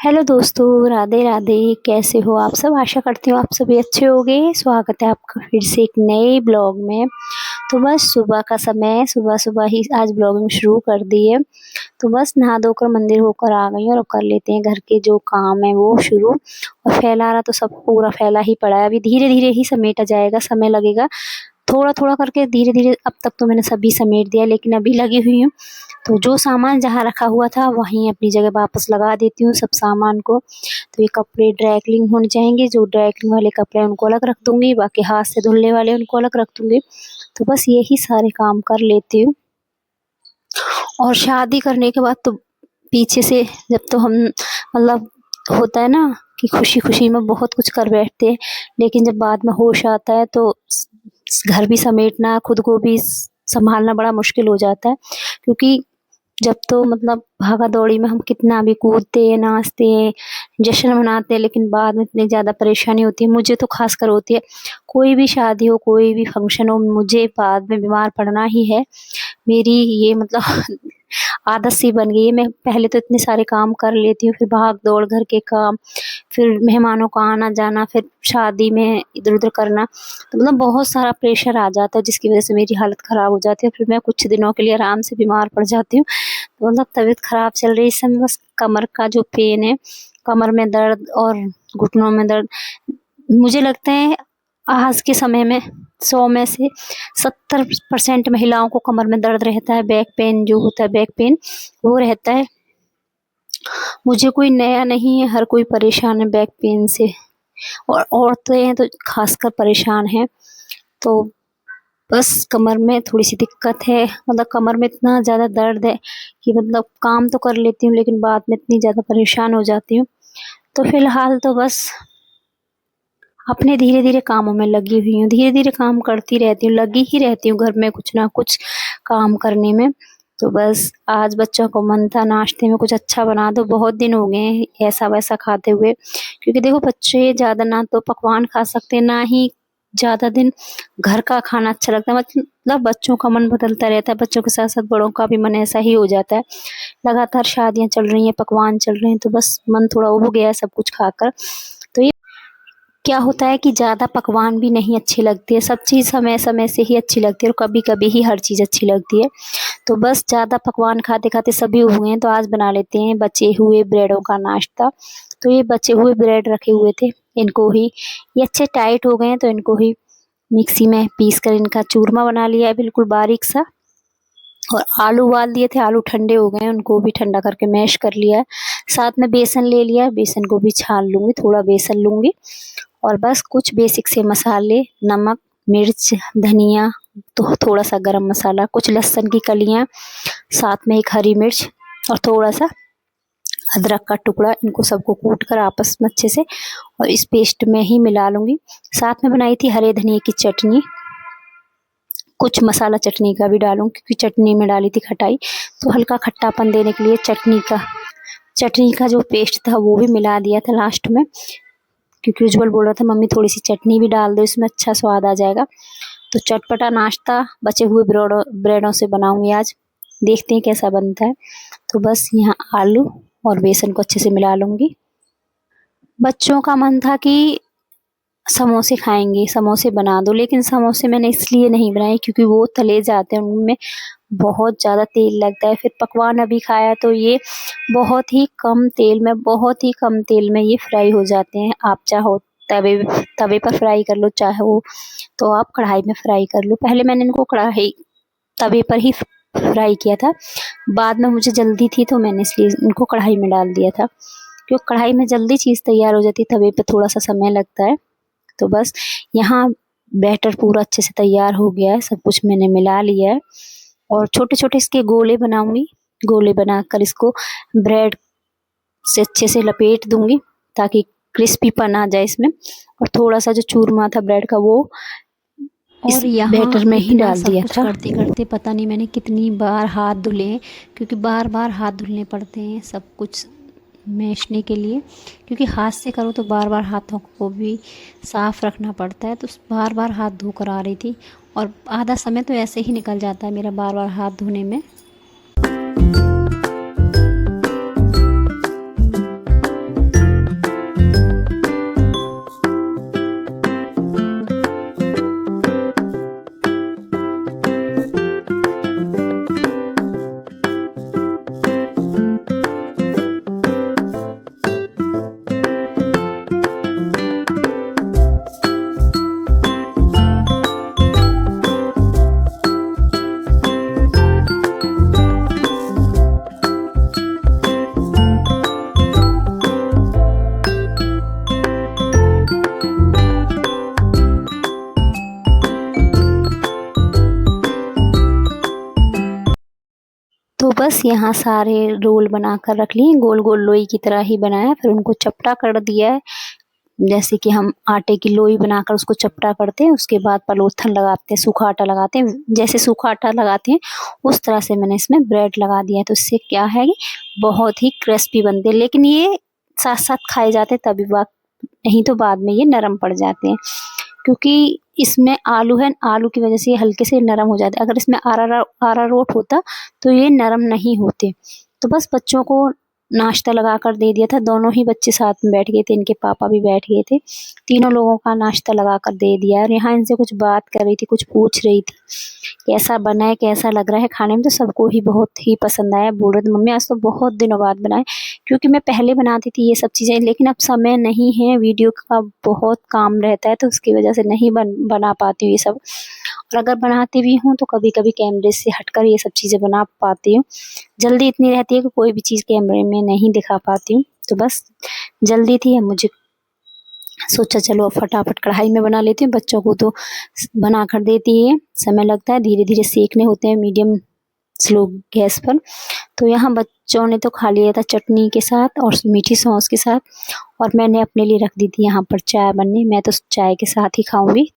Hello दोस्तों, राधे राधे। कैसे हो आप सब? आशा करती हूँ आप सभी अच्छे होंगे। स्वागत है आपका फिर से एक नए ब्लॉग में। तो बस सुबह का समय, सुबह सुबह ही आज ब्लॉगिंग शुरू कर दी है। तो बस नहा धोकर मंदिर होकर आ गई हूँ और कर लेते हैं घर के जो काम है वो शुरू। और फैला रहा तो सब पूरा फैला ही पड़ा है, अभी धीरे धीरे ही समेटा जाएगा, समय लगेगा। थोड़ा थोड़ा करके धीरे धीरे। अब तक तो मैंने सभी समेट दिया, लेकिन अभी लगी हुई हूँ। तो जो सामान जहाँ रखा हुआ था वहीं अपनी जगह वापस लगा देती हूँ सब सामान को। तो ये कपड़े ड्राई क्लीन होने जाएंगे, जो ड्राई क्लीन वाले कपड़े हैं उनको अलग रख दूंगी, बाकी हाथ से धुलने वाले उनको अलग रख दूंगी। तो बस यही सारे काम कर लेती हूँ। और शादी करने के बाद तो पीछे से जब तो हम मतलब होता है ना कि खुशी खुशी में बहुत कुछ कर बैठते हैं, लेकिन जब बाद में होश आता है तो घर भी समेटना, खुद को भी संभालना बड़ा मुश्किल हो जाता है। क्योंकि जब तो मतलब भागा दौड़ी में हम कितना भी कूदते हैं, नाचते हैं, जश्न मनाते हैं, लेकिन बाद में इतनी ज़्यादा परेशानी होती है, मुझे तो खासकर होती है। कोई भी शादी हो, कोई भी फंक्शन हो, मुझे बाद में बीमार पड़ना ही है। मेरी ये मतलब आदत सी बन गई है। मैं पहले तो इतने सारे काम कर लेती हूँ, फिर भाग दौड़ घर के काम, फिर मेहमानों का आना जाना, फिर शादी में इधर उधर करना, तो मतलब बहुत सारा प्रेशर आ जाता है, जिसकी वजह से मेरी हालत ख़राब हो जाती है। फिर मैं कुछ दिनों के लिए आराम से बीमार पड़ जाती हूँ। तो मतलब तबीयत ख़राब चल रही है इस समय। बस कमर का जो पेन है, कमर में दर्द और घुटनों में दर्द, मुझे लगता है आज के समय में 100 में से 70% महिलाओं को कमर में दर्द रहता है। बैक पेन जो होता है, बैक पेन वो रहता है। मुझे कोई नया नहीं है, हर कोई परेशान है बैक पेन से। और औरतें हैं तो खासकर परेशान हैं। तो बस कमर में थोड़ी-सी दिक्कत है, मतलब कमर में इतना ज़्यादा दर्द है कि मतलब काम तो कर लेती हूँ, लेकिन बाद में इतनी ज़्यादा परेशान हो जाती हूँ। तो फ़िलहाल तो बस अपने धीरे-धीरे कामों में लगी हुई हूँ, धीरे-धीरे काम करती रहती हूँ, लगी ही रहती हूँ घर में कुछ ना कुछ काम करने में। तो बस आज बच्चों को मन था नाश्ते में कुछ अच्छा बना दो, बहुत दिन हो गए हैं ऐसा-वैसा खाते हुए। क्योंकि देखो बच्चे ज़्यादा ना तो पकवान खा सकते हैं, ना ही ज़्यादा दिन घर का खाना अच्छा लगता है। मतलब बच्चों का मन बदलता रहता है, बच्चों के साथ-साथ बड़ों का भी मन ऐसा ही हो जाता है। लगातार शादियाँ चल रही हैं, पकवान चल रहे हैं, तो बस मन थोड़ा उब गया है सब कुछ खाकर। तो ये क्या होता है कि ज़्यादा पकवान भी नहीं अच्छी लगती है, सब चीज़ समय-समय से ही अच्छी लगती है और कभी-कभी ही हर चीज़ अच्छी लगती है। तो बस ज़्यादा पकवान खाते-खाते सभी उब गए हैं, तो आज बना लेते हैं बचे हुए ब्रेडों का नाश्ता। तो ये बचे हुए ब्रेड रखे हुए थे, इनको ही ये अच्छे टाइट हो गए हैं, तो इनको ही मिक्सी में पीस कर इनका चूरमा बना लिया है बिल्कुल बारीक सा। और आलू उबाल दिए थे, आलू ठंडे हो गए हैं, उनको भी ठंडा करके मैश कर लिया है। साथ में बेसन ले लिया है, बेसन को भी छान लूँगी, थोड़ा बेसन लूँगी। और बस कुछ बेसिक से मसाले, नमक, मिर्च, धनिया, तो थोड़ा-सा गरम मसाला, कुछ लहसुन की कलियाँ, साथ में एक हरी मिर्च और थोड़ा-सा अदरक का टुकड़ा, इनको सबको कूट कर आपस में अच्छे से और इस पेस्ट में ही मिला लूँगी। साथ में बनाई थी हरे धनिये की चटनी, कुछ मसाला चटनी का भी डालूँगी क्योंकि चटनी में डाली थी खटाई, तो हल्का खट्टापन देने के लिए चटनी का जो पेस्ट था वो भी मिला दिया था लास्ट में। क्योंकि उज्जवल बोल रहा था मम्मी थोड़ी-सी चटनी भी डाल दो, इसमें अच्छा स्वाद आ जाएगा। तो चटपटा नाश्ता बचे हुए ब्रेडों से बनाऊँगी आज, देखते हैं कैसा बनता है। तो बस यहाँ आलू और बेसन को अच्छे से मिला लूँगी। बच्चों का मन था कि समोसे खाएँगे, समोसे बना दो, लेकिन समोसे मैंने इसलिए नहीं बनाए क्योंकि वो तले जाते हैं, उनमें बहुत ज़्यादा तेल लगता है। फिर पकवान अभी खाया तो ये बहुत ही कम तेल में, बहुत ही कम तेल में ये फ्राई हो जाते हैं। आप चाहो तवे तवे पर फ्राई कर लो, चाहो तो आप कढ़ाई में फ्राई कर लो। पहले मैंने इनको तवे पर ही फ्राई किया था, बाद में मुझे जल्दी थी तो मैंने इसलिए इनको कढ़ाई में डाल दिया था। क्योंकि कढ़ाई में जल्दी चीज़ तैयार हो जाती है, तवे पे थोड़ा-सा समय लगता है। तो बस यहाँ बैटर पूरा अच्छे से तैयार हो गया है, सब कुछ मैंने मिला लिया है और छोटे-छोटे इसके गोले बनाऊँगी। गोले बनाकर इसको ब्रेड से अच्छे से लपेट दूँगी ताकि क्रिस्पीपन आ जाए इसमें। और थोड़ा-सा जो चूरमा था ब्रेड का वो इस और यहाँ बैटर में ही इतना डाल सब दिया कुछ था। करते करते पता नहीं मैंने कितनी बार हाथ धुले हैं, क्योंकि बार बार हाथ धुलने पड़ते हैं सब कुछ मैशने के लिए। क्योंकि हाथ से करो तो बार बार हाथों को भी साफ़ रखना पड़ता है, तो बार बार हाथ धोकर आ रही थी और आधा समय तो ऐसे ही निकल जाता है मेरा बार बार हाथ धोने में। बस यहाँ सारे रोल बनाकर रख लिए, गोल गोल लोई की तरह ही बनाया, फिर उनको चपटा कर दिया है। जैसे कि हम आटे की लोई बनाकर उसको चपटा करते हैं, उसके बाद पलोथन लगाते हैं, सूखा आटा लगाते हैं, जैसे सूखा आटा लगाते हैं उस तरह से मैंने इसमें ब्रेड लगा दिया है। तो इससे क्या है कि बहुत ही क्रिस्पी बनते हैं, लेकिन ये साथ साथ खाए जाते हैं तभी बात, नहीं तो बाद में ये नरम पड़ जाते हैं, क्योंकि इसमें आलू है, आलू की वजह से ये हल्के से नरम हो जाते हैं। अगर इसमें अरारोट होता तो ये नरम नहीं होते। तो बस बच्चों को नाश्ता लगा कर दे दिया था, दोनों ही बच्चे साथ में बैठ गए थे, इनके पापा भी बैठ गए थे, तीनों लोगों का नाश्ता लगा कर दे दिया। और यहाँ इनसे कुछ बात कर रही थी, कुछ पूछ रही थी कैसा बना है, कैसा लग रहा है खाने में। तो सबको ही बहुत ही पसंद आया, बोल रहे थे मम्मी आज तो बहुत दिनों बाद बनाए, क्योंकि मैं पहले बनाती थी ये सब चीज़ें, लेकिन अब समय नहीं है, वीडियो का बहुत काम रहता है, तो उसकी वजह से नहीं बना पाती हूँ ये सब। और अगर बनाती भी हूँ तो कभी कभी कैमरे से हटकर ये सब चीज़ें बना पाती हूँ। जल्दी इतनी रहती है कि कोई भी चीज़ कैमरे में नहीं दिखा पाती हूँ, तो बस जल्दी थी, मुझे सोचा चलो अब फटाफट कढ़ाई में बना लेती हूँ, बच्चों को तो बना कर देती है, समय लगता है, धीरे धीरे सेकने होते हैं मीडियम स्लो गैस पर। तो यहाँ बच्चों ने तो खा लिया था चटनी के साथ और मीठी सॉस के साथ, और मैंने अपने लिए रख दी थी यहाँ पर चाय बनने, मैं तो चाय के साथ ही खाऊंगी।